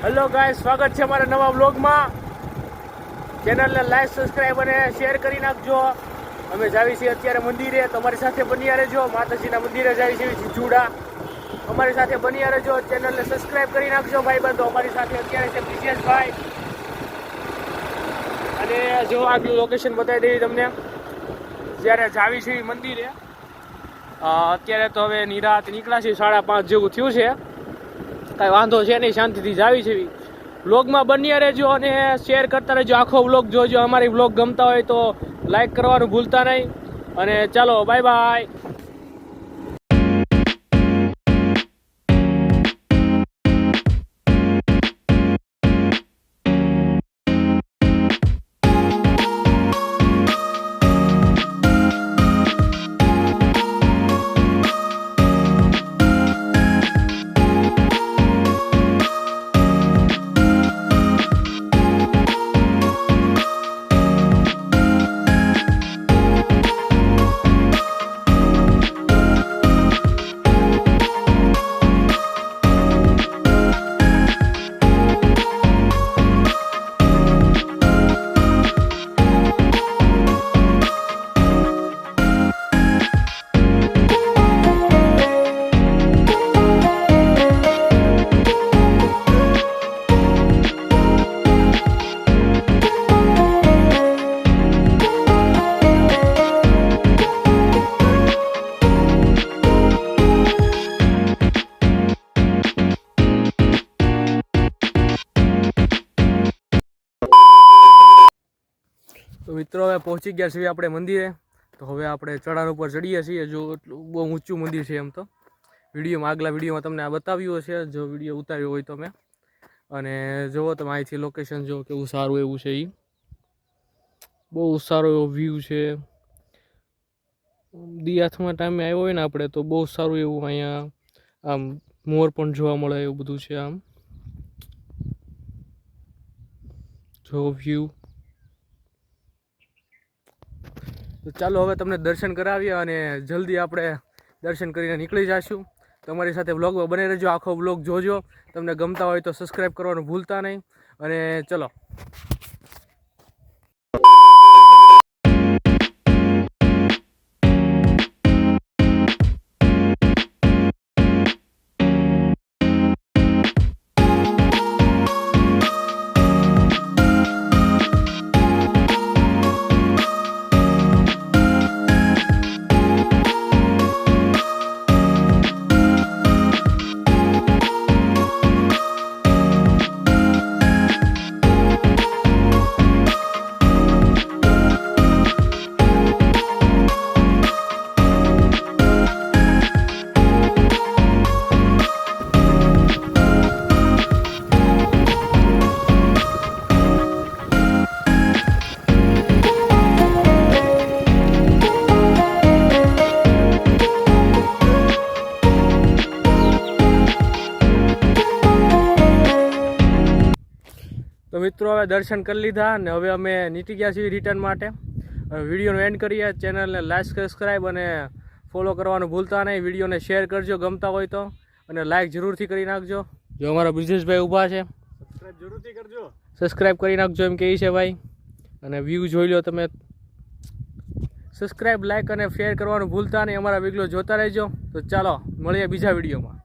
Hello guys, સ્વાગત છે અમારા નવા વ્લોગમાં. ચેનલને લાઈક, સબસ્ક્રાઈબ અને શેર કરી નાખજો. અમે જાવી છીએ અત્યારે મંદિરે, તમારી સાથે બન્યા રહેજો. માતાજીના મંદિરે જાવી છીએ જીજુડા. અમારી સાથે બન્યા રહેજો. ચેનલને સબસ્ક્રાઈબ કરી નાખજો ભાઈબંધો. અમારી સાથે અત્યારે છે બ્રિજેશભાઈ. અને જો આગલું લોકેશન બતાવી દઈએ તમને. જ્યારે જાવી છીએ મંદિરે, અત્યારે તો હવે નિરાત નીકળ્યા છે, 5:30 જેવું થયું છે. કાંઈ વાંધો છે નહીં, શાંતિથી જાવી છે. વ્લોગમાં બન્યા રહેજો અને શેર કરતા રહેજો. આખો વ્લોગ જોજો. અમારી વ્લોગ ગમતા હોય તો લાઈક કરવાનું ભૂલતા નહીં. અને ચાલો, બાય બાય. તો મિત્રો, હવે પહોંચી ગયા છીએ આપણે મંદિરે. તો હવે આપણે ચઢાણ ઉપર ચડીએ છીએ. જો એટલું બહુ ઊંચું મંદિર છે. એમ તો વિડીયોમાં, આગલા વિડીયોમાં તમને આ બતાવ્યું હશે, જો વિડીયો ઉતાર્યો હોય તો મેં. અને જુઓ તમે અહીંથી લોકેશન જો કેવું સારું એવું છે. એ બહુ સારો એવો વ્યૂ છે. દિયાથમાં ટાઈમે આવ્યો હોય ને આપણે, તો બહુ સારું એવું અહીંયા આમ મોર પણ જોવા મળે એવું બધું છે. આમ જો વ્યૂ. તો ચાલો હવે તમને દર્શન કરાવીએ અને જલ્દી આપણે દર્શન કરીને નીકળી જઈશું. તમારી સાથે વ્લોગમાં બને રહેજો. આખો વ્લોગ જોજો. તમને ગમતા હોય તો સબસ્ક્રાઈબ કરવાનું ભૂલતા નહીં. અને ચલો. તો મિત્રો, હવે દર્શન કરી લીધા અને હવે અમે નીકળી ગયા છીએ રિટર્ન માટે. વિડીયોનો એન્ડ કરીએ. ચેનલને લાઈક, સબસ્ક્રાઈબ અને ફોલો કરવાનું ભૂલતા નહીં. વિડીયોને શેર કરજો ગમતા હોય તો, અને લાઈક જરૂરથી કરી નાખજો. જો અમારા બ્રિજેશભાઈ ઊભા છે, સબસ્ક્રાઈબ જરૂરથી કરજો. સબસ્ક્રાઈબ કરી નાખજો એમ કહે છે ભાઈ. અને વ્યૂ જોઈ લો તમે. સબસ્ક્રાઈબ, લાઈક અને શેર કરવાનું ભૂલતા નહીં. અમારા વિડીયો જોતા રહેજો. તો ચાલો, મળીએ બીજા વિડીયોમાં.